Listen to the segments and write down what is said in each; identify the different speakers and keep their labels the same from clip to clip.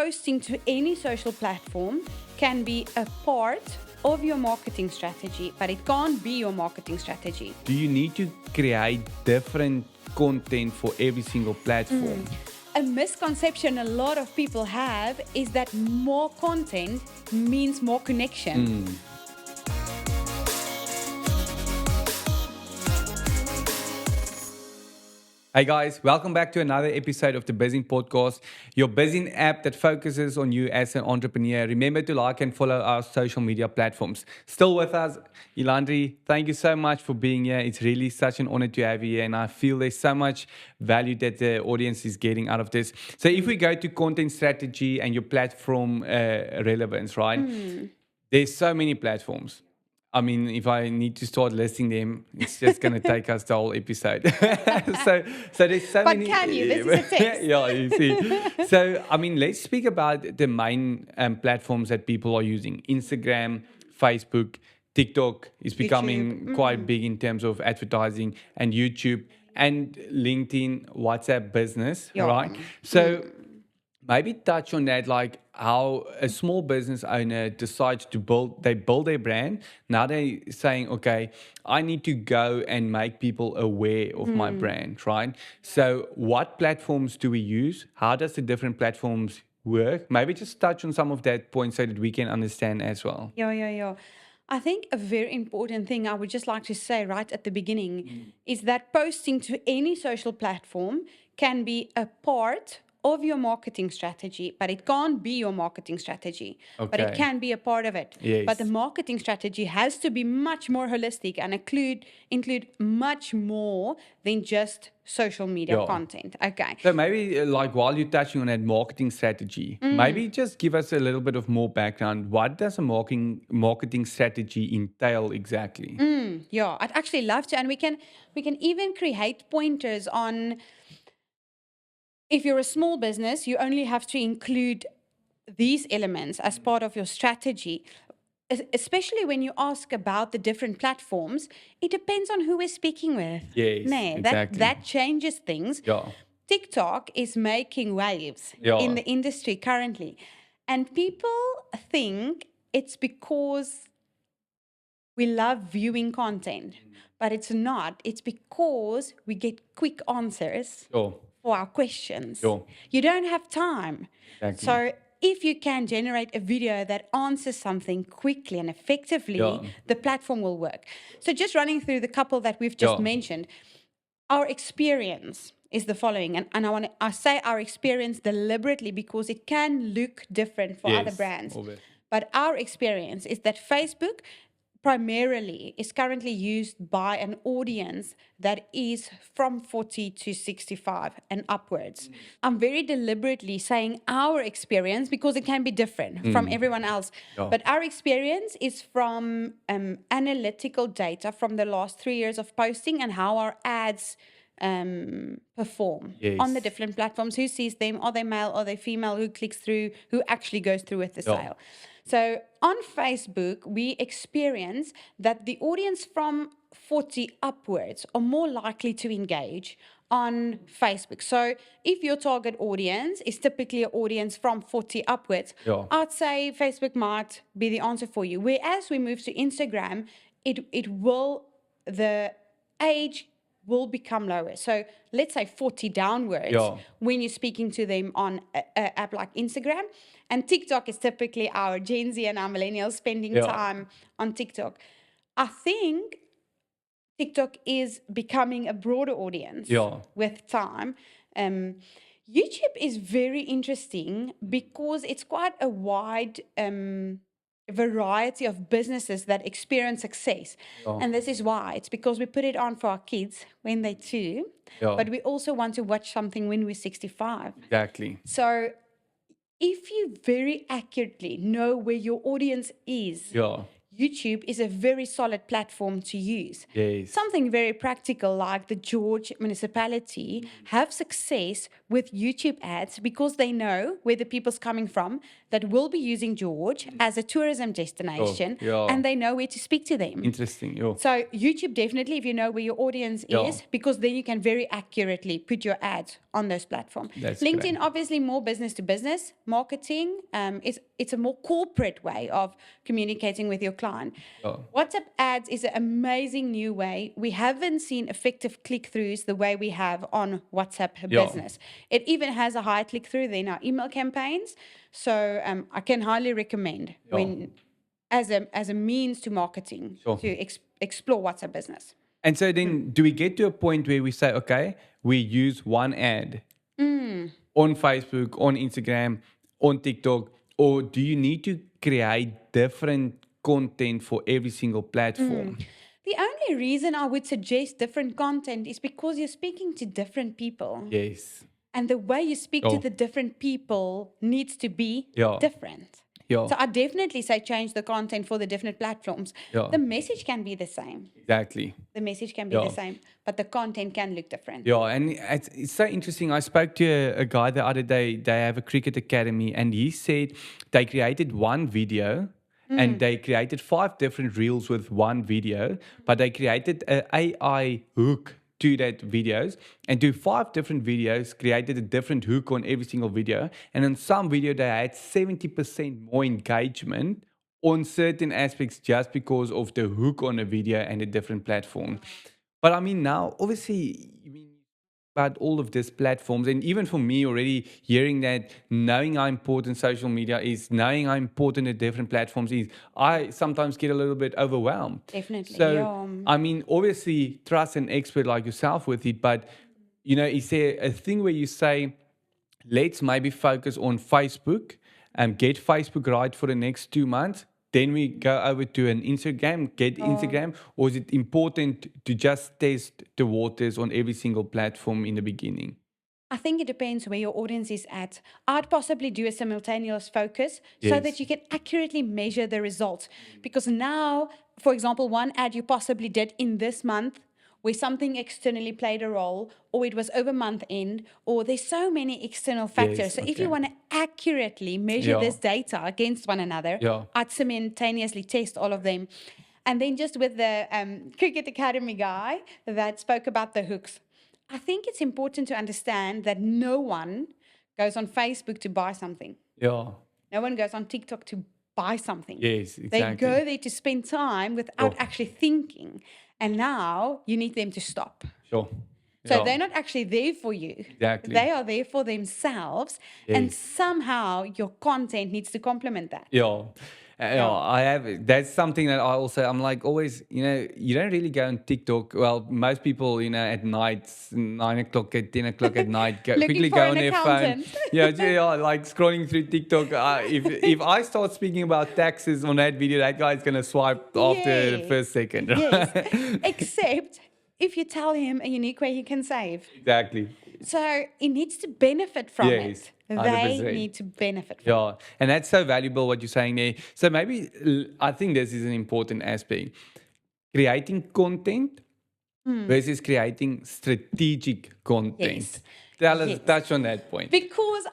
Speaker 1: posting to any social platform can be a part of your marketing strategy, but it can't be your marketing strategy.
Speaker 2: Do you need to create different content for every single platform?
Speaker 1: A misconception a lot of people have is that more content means more connection.
Speaker 2: Hey guys, welcome back to another episode of the Buzzing Podcast, your Buzzing app that focuses on you as an entrepreneur. Remember to like and follow our social media platforms. Still with us, Ilandri, thank you so much for being here. It's really such an honor to have you here, and I feel there's so much value that the audience is getting out of this. So if we go to content strategy and your platform relevance, right? There's so many platforms. I mean, if I need to start listing them, it's just going to take us the whole episode. so there's so
Speaker 1: But
Speaker 2: many.
Speaker 1: can you? This is a test.
Speaker 2: Yeah, you see. So, I mean, let's speak about the main platforms that people are using. Instagram, Facebook, TikTok is becoming quite big in terms of advertising, and YouTube and LinkedIn, WhatsApp Business,
Speaker 1: Yeah.
Speaker 2: right? So maybe touch on that, like how a small business owner decides to build their brand. Now they're saying, okay, I need to go and make people aware of my brand, right? So what platforms do we use? How does the different platforms work? Maybe just touch on some of that point so that we can understand as well.
Speaker 1: Yeah. I think a very important thing I would just like to say right at the beginning is that posting to any social platform can be a part of your marketing strategy, but it can't be your marketing strategy. But it
Speaker 2: Okay.
Speaker 1: can be a part of it.
Speaker 2: Yes.
Speaker 1: But the marketing strategy has to be much more holistic and include much more than just social media
Speaker 2: Yeah.
Speaker 1: content. Okay.
Speaker 2: So maybe like while you're touching on that marketing strategy, maybe just give us a little bit of more background. What does a marketing strategy entail exactly?
Speaker 1: Yeah, I'd actually love to, and we can even create pointers on. If you're a small business, you only have to include these elements as part of your strategy. Especially when you ask about the different platforms, it depends on who we're speaking with.
Speaker 2: Yes, exactly.
Speaker 1: That changes things.
Speaker 2: Yeah.
Speaker 1: TikTok is making waves
Speaker 2: Yeah.
Speaker 1: in the industry currently. And people think it's because we love viewing content, but it's not. It's because we get quick answers
Speaker 2: Sure.
Speaker 1: for our questions.
Speaker 2: Sure.
Speaker 1: You don't have time.
Speaker 2: Exactly.
Speaker 1: So if you can generate a video that answers something quickly and effectively,
Speaker 2: Yeah.
Speaker 1: the platform will work. So just running through the couple that we've just
Speaker 2: Yeah.
Speaker 1: mentioned, our experience is the following. And I say our experience deliberately because it can look different for other
Speaker 2: Yes,
Speaker 1: brands.
Speaker 2: obviously.
Speaker 1: But our experience is that Facebook primarily is currently used by an audience that is from 40 to 65 and upwards. I'm very deliberately saying our experience because it can be different from everyone else.
Speaker 2: Yeah.
Speaker 1: But our experience is from analytical data from the last 3 years of posting and how our ads perform on the
Speaker 2: Yes.
Speaker 1: different platforms. Who sees them? Are they male? Are they female? Who clicks through? Who actually goes through with the
Speaker 2: Yeah.
Speaker 1: sale? So on Facebook, we experience that the audience from 40 upwards are more likely to engage on Facebook. So if your target audience is typically an audience from 40 upwards,
Speaker 2: Yeah.
Speaker 1: I'd say Facebook might be the answer for you. Whereas we move to Instagram, the age will become lower. So let's say 40 downwards
Speaker 2: Yeah.
Speaker 1: when you're speaking to them on an app like Instagram. And TikTok is typically our Gen Z and our millennials spending
Speaker 2: Yeah.
Speaker 1: time on TikTok. I think TikTok is becoming a broader audience
Speaker 2: Yeah.
Speaker 1: with time. YouTube is very interesting because it's quite a wide variety of businesses that experience success.
Speaker 2: Yeah.
Speaker 1: And this is why. It's because we put it on for our kids when they're 2,
Speaker 2: Yeah.
Speaker 1: but we also want to watch something when we're 65.
Speaker 2: Exactly.
Speaker 1: So if you very accurately know where your audience is,
Speaker 2: Yeah.
Speaker 1: YouTube is a very solid platform to use.
Speaker 2: Yes.
Speaker 1: Something very practical like the George municipality have success with YouTube ads because they know where the people's coming from that will be using George as a tourism destination,
Speaker 2: yeah.
Speaker 1: and they know where to speak to them.
Speaker 2: Interesting. Yeah.
Speaker 1: So YouTube definitely, if you know where your audience
Speaker 2: Yeah.
Speaker 1: is, because then you can very accurately put your ads on those platforms.
Speaker 2: That's
Speaker 1: LinkedIn,
Speaker 2: great.
Speaker 1: obviously, more business to business marketing. It's a more corporate way of communicating with your client.
Speaker 2: Yeah.
Speaker 1: WhatsApp ads is an amazing new way. We haven't seen effective click-throughs the way we have on WhatsApp
Speaker 2: Yeah.
Speaker 1: business. It even has a high click-through than our email campaigns. So I can highly recommend when as a means to marketing
Speaker 2: Sure.
Speaker 1: to explore WhatsApp business.
Speaker 2: And so then, do we get to a point where we say, okay, we use one ad on Facebook, on Instagram, on TikTok, or do you need to create different content for every single platform?
Speaker 1: The only reason I would suggest different content is because you're speaking to different people.
Speaker 2: Yes.
Speaker 1: And the way you speak to
Speaker 2: Oh.
Speaker 1: the different people needs to be
Speaker 2: Yeah.
Speaker 1: different.
Speaker 2: Yeah.
Speaker 1: So I definitely say change the content for the different platforms.
Speaker 2: Yeah.
Speaker 1: The message can be the same.
Speaker 2: Exactly.
Speaker 1: The message can be
Speaker 2: Yeah.
Speaker 1: the same, but the content can look different.
Speaker 2: Yeah, and it's so interesting. I spoke to a guy the other day. They have a cricket academy, and he said they created one video and they created 5 different reels with one video, but they created an AI hook to that videos and do 5 different videos, created a different hook on every single video. And in some video, they had 70% more engagement on certain aspects just because of the hook on a video and a different platform. But I mean, now, obviously, I mean, about all of these platforms, and even for me already hearing that, knowing how important social media is, knowing how important the different platforms is, I sometimes get a little bit overwhelmed.
Speaker 1: Definitely,
Speaker 2: So,
Speaker 1: yeah.
Speaker 2: I mean, obviously, trust an expert like yourself with it, but, you know, is there a thing where you say, let's maybe focus on Facebook and get Facebook right for the next 2 months? Then we go over to an Instagram, get Instagram, or is it important to just test the waters on every single platform in the beginning?
Speaker 1: I think it depends where your audience is at. I'd possibly do a simultaneous focus so
Speaker 2: Yes.
Speaker 1: that you can accurately measure the results. Because now, for example, one ad you possibly did in this month where something externally played a role, or it was over month end, or there's so many external factors.
Speaker 2: Yes,
Speaker 1: So if
Speaker 2: okay.
Speaker 1: you want to accurately measure
Speaker 2: Yeah.
Speaker 1: this data against one another,
Speaker 2: Yeah.
Speaker 1: I'd simultaneously test all of them. And then just with the Cricket Academy guy that spoke about the hooks, I think it's important to understand that no one goes on Facebook to buy something.
Speaker 2: Yeah.
Speaker 1: No one goes on TikTok to buy something.
Speaker 2: Yes,
Speaker 1: They
Speaker 2: exactly.
Speaker 1: go there to spend time without
Speaker 2: Sure.
Speaker 1: actually thinking. And now you need them to stop.
Speaker 2: Sure.
Speaker 1: So
Speaker 2: Yeah.
Speaker 1: they're not actually there for you.
Speaker 2: Exactly.
Speaker 1: They are there for themselves. And
Speaker 2: Yes.
Speaker 1: somehow your content needs to complement that.
Speaker 2: Yeah. Yeah, I have. That's something that I'm like always, you know, you don't really go on TikTok. Well, most people, you know, at night, 9 o'clock, at 10 o'clock at night,
Speaker 1: Looking
Speaker 2: quickly
Speaker 1: for
Speaker 2: go
Speaker 1: an
Speaker 2: on their
Speaker 1: accountant.
Speaker 2: phone. Yeah, like scrolling through TikTok. If I start speaking about taxes on that video, that guy's gonna swipe after the
Speaker 1: Yes.
Speaker 2: first second.
Speaker 1: Yes. Except if you tell him a unique way he can save.
Speaker 2: Exactly.
Speaker 1: So he needs to benefit from
Speaker 2: Yes,
Speaker 1: it. They
Speaker 2: 100%.
Speaker 1: need to benefit from it.
Speaker 2: Yeah, and that's so valuable what you're saying there. So maybe I think this is an important aspect: creating content versus creating strategic content.
Speaker 1: Yes.
Speaker 2: Tell us,
Speaker 1: Yes.
Speaker 2: touch on that point.
Speaker 1: Because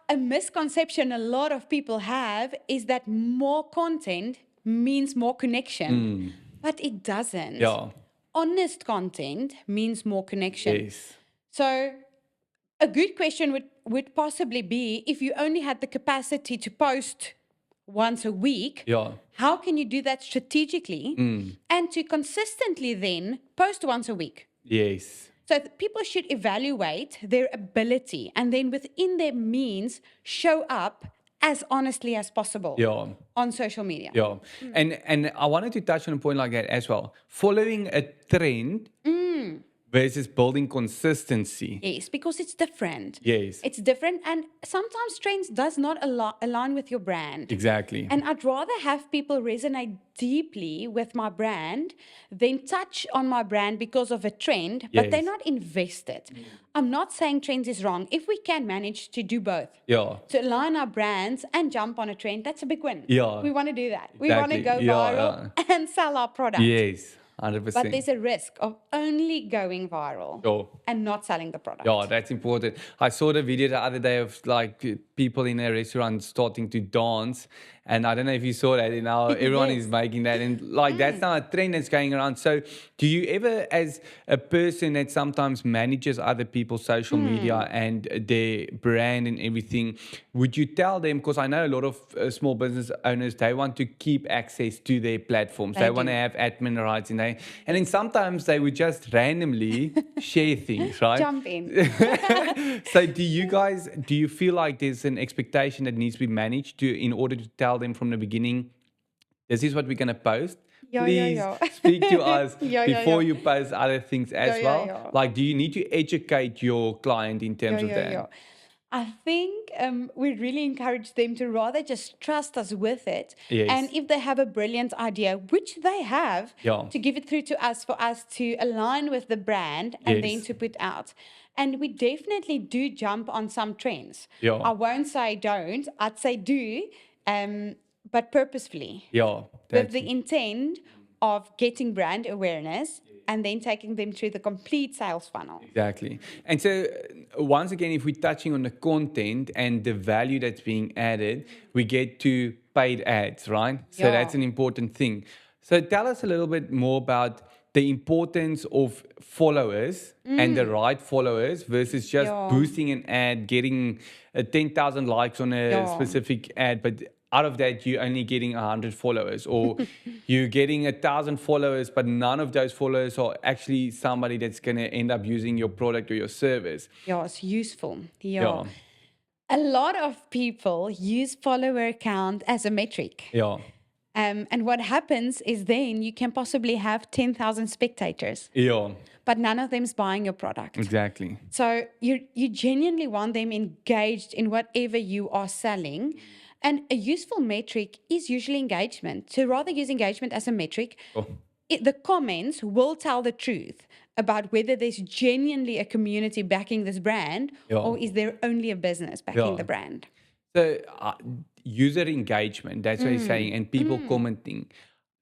Speaker 1: a misconception a lot of people have is that more content means more connection. But it doesn't.
Speaker 2: Yeah.
Speaker 1: Honest content means more connection.
Speaker 2: Yes.
Speaker 1: So a good question would possibly be if you only had the capacity to post once a week,
Speaker 2: Yeah.
Speaker 1: how can you do that strategically and to consistently then post once a week?
Speaker 2: Yes.
Speaker 1: So people should evaluate their ability and then within their means show up as honestly as possible
Speaker 2: Yeah.
Speaker 1: on social media.
Speaker 2: Yeah. And I wanted to touch on a point like that as well. Following a trend versus building consistency.
Speaker 1: Yes, because it's different.
Speaker 2: Yes,
Speaker 1: It's different, and sometimes trends does not align with your brand.
Speaker 2: exactly.
Speaker 1: And I'd rather have people resonate deeply with my brand than touch on my brand because of a trend, but they're
Speaker 2: Yes.
Speaker 1: not invested. I'm not saying trends is wrong. If we can manage to do both,
Speaker 2: Yeah.
Speaker 1: to align our brands and jump on a trend, that's a big win.
Speaker 2: Yeah.
Speaker 1: We want to do that. We want to
Speaker 2: Exactly.
Speaker 1: go
Speaker 2: Yeah,
Speaker 1: viral and sell our product.
Speaker 2: Yes,
Speaker 1: But
Speaker 2: 100%.
Speaker 1: there's a risk of only going viral
Speaker 2: Sure.
Speaker 1: and not selling the product.
Speaker 2: Yeah, that's important. I saw the video the other day of like people in a restaurant starting to dance. And I don't know if you saw that. Now everyone is
Speaker 1: Yes.
Speaker 2: making that. And like that's now a trend that's going around. So do you ever, as a person that sometimes manages other people's social media and their brand and everything, would you tell them, because I know a lot of small business owners, they want to keep access to their platforms. They want to
Speaker 1: do.
Speaker 2: have admin rights and then sometimes they would just randomly share things, right?
Speaker 1: Jump in.
Speaker 2: So do you feel like there's an expectation that needs to be managed in order to tell them from the beginning, this is what we're going to post?
Speaker 1: Yeah,
Speaker 2: Please
Speaker 1: yeah, yeah.
Speaker 2: speak to us
Speaker 1: Yeah, yeah,
Speaker 2: before
Speaker 1: yeah.
Speaker 2: you post other things as
Speaker 1: Yeah,
Speaker 2: well.
Speaker 1: yeah.
Speaker 2: Like, do you need to educate your client in terms of that?
Speaker 1: I think we really encourage them to rather just trust us with it.
Speaker 2: Yes.
Speaker 1: And if they have a brilliant idea, which they have,
Speaker 2: Yeah.
Speaker 1: to give it through to us for us to align with the brand and then
Speaker 2: Yes.
Speaker 1: to put out. And we definitely do jump on some trends.
Speaker 2: Yeah.
Speaker 1: I won't say don't, I'd say do, but purposefully.
Speaker 2: Yeah,
Speaker 1: With the intent of getting brand awareness and then taking them through the complete sales funnel.
Speaker 2: exactly. And so, once again, if we're touching on the content and the value that's being added, we get to paid ads, right? So,
Speaker 1: Yeah.
Speaker 2: that's an important thing. So, tell us a little bit more about the importance of followers and the right followers versus just
Speaker 1: Yeah.
Speaker 2: boosting an ad, getting 10,000 likes on a
Speaker 1: Yeah.
Speaker 2: specific ad, but out of that, you're only getting 100 followers, or you're getting 1,000 followers, but none of those followers are actually somebody that's going to end up using your product or your service.
Speaker 1: Yeah, it's useful. Yeah.
Speaker 2: Yeah.
Speaker 1: A lot of people use follower count as a metric.
Speaker 2: Yeah.
Speaker 1: And what happens is then you can possibly have 10,000 spectators,
Speaker 2: Yeah.
Speaker 1: but none of them's buying your product.
Speaker 2: Exactly.
Speaker 1: So you genuinely want them engaged in whatever you are selling. And a useful metric is usually engagement. So rather use engagement as a metric.
Speaker 2: Oh.
Speaker 1: The comments will tell the truth about whether there's genuinely a community backing this brand,
Speaker 2: Yeah.
Speaker 1: or is there only a business backing
Speaker 2: Yeah.
Speaker 1: the brand.
Speaker 2: So, user engagement, that's what you're saying, and people commenting.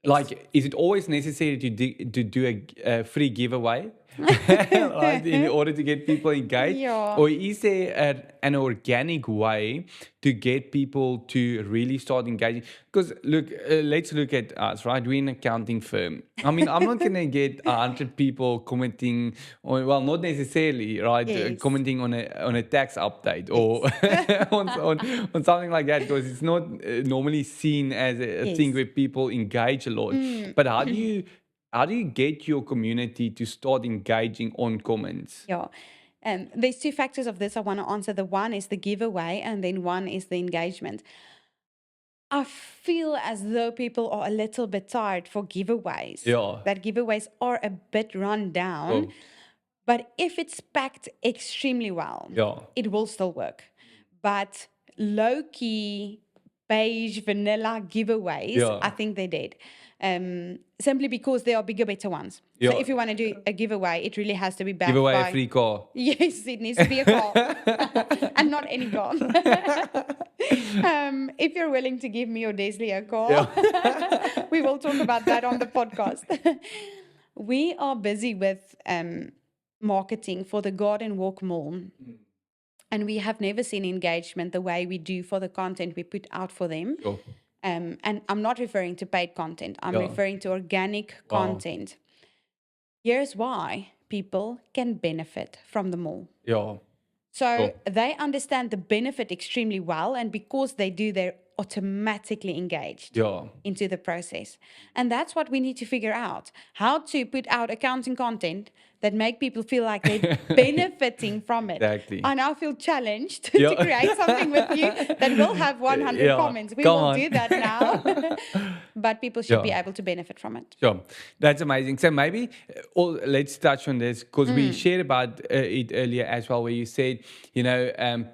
Speaker 2: Like, is it always necessary to do a free giveaway? Right, in order to get people engaged?
Speaker 1: Yeah.
Speaker 2: Or is there an organic way to get people to really start engaging? Because look, let's look at us, right? We're an accounting firm. I mean, I'm not going to get 100 people commenting on, well, not necessarily, right?
Speaker 1: Yes.
Speaker 2: Commenting on a tax update or on something like that, because it's not normally seen as a thing
Speaker 1: Yes.
Speaker 2: where people engage a lot. But how do you get your community to start engaging on comments?
Speaker 1: Yeah. There's two factors of this I want to answer. The one is the giveaway, and then one is the engagement. I feel as though people are a little bit tired for giveaways.
Speaker 2: Yeah.
Speaker 1: That giveaways are a bit run down.
Speaker 2: Oh.
Speaker 1: But if it's packed extremely well,
Speaker 2: Yeah.
Speaker 1: it will still work. But low key, beige, vanilla giveaways,
Speaker 2: Yeah.
Speaker 1: I think they're dead. Simply because there are bigger, better ones.
Speaker 2: Yeah.
Speaker 1: So if you want to do a giveaway, it really has to be backed
Speaker 2: Give away
Speaker 1: by...
Speaker 2: a free car.
Speaker 1: Yes, it needs to be a car. And not any car. If you're willing to give me or Desley a car, we will talk about that on the podcast. We are busy with marketing for the Garden Walk Mall. And we have never seen engagement the way we do for the content we put out for them.
Speaker 2: Sure.
Speaker 1: And I'm not referring to paid content. I'm
Speaker 2: Yeah.
Speaker 1: referring to organic
Speaker 2: Wow.
Speaker 1: content. Here's why people can benefit from the mall.
Speaker 2: Yeah.
Speaker 1: So
Speaker 2: Cool.
Speaker 1: they understand the benefit extremely well, and because they do, they're automatically engaged
Speaker 2: Yeah.
Speaker 1: into the process. And that's what we need to figure out, how to put out accounting content that make people feel like they're benefiting from it.
Speaker 2: Exactly.
Speaker 1: I now feel challenged
Speaker 2: Yeah.
Speaker 1: to create something with you that will have 100
Speaker 2: Yeah.
Speaker 1: comments. We
Speaker 2: Come
Speaker 1: will
Speaker 2: on.
Speaker 1: do that now. but people should be
Speaker 2: Yeah.
Speaker 1: able to benefit from it.
Speaker 2: Sure, that's amazing. So maybe let's touch on this because we shared about it earlier as well, where you said,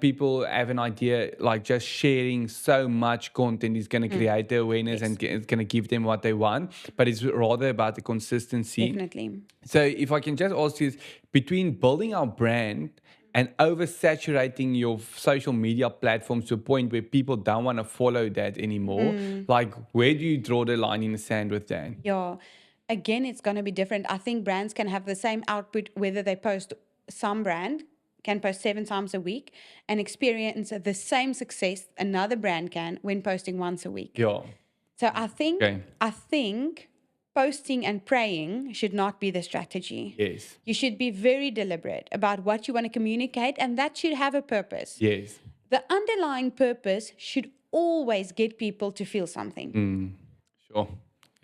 Speaker 2: people have an idea like just sharing so much content is going to create the awareness and it's going to give them what they want, but it's rather about the consistency.
Speaker 1: Definitely.
Speaker 2: So if I can just ask you, between building our brand and oversaturating your social media platforms to a point where people don't want to follow that anymore, like where do you draw the line in the sand with that?
Speaker 1: Yeah. Again, it's going to be different. I think brands can have the same output whether they post, some brand can post 7 times a week and experience the same success another brand can when posting once a week.
Speaker 2: Yeah.
Speaker 1: So I think
Speaker 2: Okay.
Speaker 1: posting and praying should not be the strategy.
Speaker 2: Yes.
Speaker 1: You should be very deliberate about what you want to communicate, and that should have a purpose.
Speaker 2: Yes.
Speaker 1: The underlying purpose should always get people to feel something.
Speaker 2: Sure.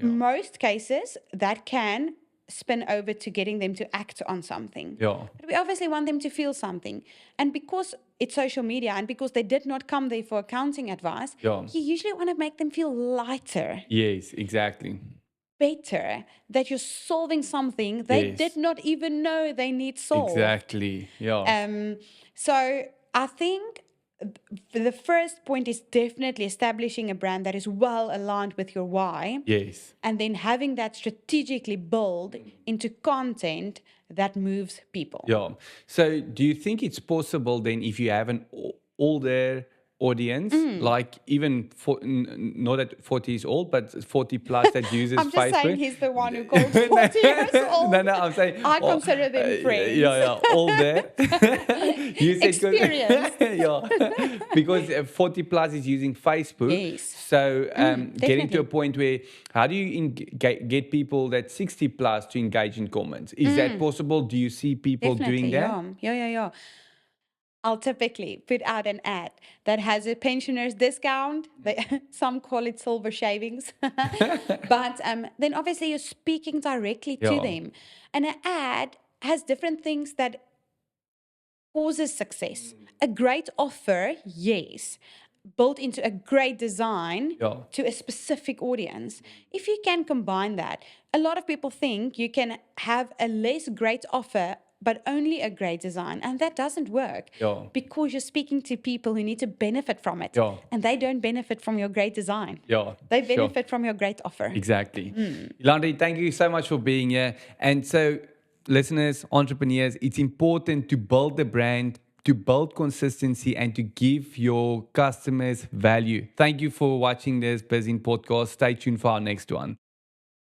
Speaker 1: Most cases, that can spin over to getting them to act on something.
Speaker 2: Yeah.
Speaker 1: But we obviously want them to feel something. And because it's social media and because they did not come there for accounting advice,
Speaker 2: Yeah.
Speaker 1: you usually want to make them feel lighter,
Speaker 2: Yes, exactly.
Speaker 1: better, that you're solving something they
Speaker 2: Yes.
Speaker 1: did not even know they need solved.
Speaker 2: Exactly. Yeah.
Speaker 1: So I think the first point is definitely establishing a brand that is well aligned with your why,
Speaker 2: Yes.
Speaker 1: and then having that strategically build into content that moves people.
Speaker 2: Yeah. So do you think it's possible then if you have an older audience, like even not at 40 years old, but 40 plus that uses
Speaker 1: I'm just
Speaker 2: Facebook?
Speaker 1: saying he's the one who calls 40 years old.
Speaker 2: No, I'm saying
Speaker 1: I consider them friends.
Speaker 2: Yeah, older. You said
Speaker 1: Experienced.
Speaker 2: yeah, because 40 plus is using Facebook.
Speaker 1: Yes.
Speaker 2: So getting to
Speaker 1: definitely.
Speaker 2: a point where how do you get people that 60 plus to engage in comments? Is that possible? Do you see people doing that?
Speaker 1: Yeah. I'll typically put out an ad that has a pensioner's discount. Some call it silver shavings. But then obviously you're speaking directly to
Speaker 2: Yeah.
Speaker 1: them. And an ad has different things that causes success. A great offer, yes, built into a great design
Speaker 2: Yeah.
Speaker 1: to a specific audience. If you can combine that, a lot of people think you can have a less great offer but only a great design, and that doesn't work
Speaker 2: Yeah.
Speaker 1: because you're speaking to people who need to benefit from it,
Speaker 2: Yeah.
Speaker 1: and they don't benefit from your great design.
Speaker 2: Yeah.
Speaker 1: They
Speaker 2: sure.
Speaker 1: benefit from your great offer.
Speaker 2: Exactly. Ilandri, thank you so much for being here. And so, listeners, entrepreneurs, it's important to build the brand, to build consistency, and to give your customers value. Thank you for watching this Buzzing podcast. Stay tuned for our next one.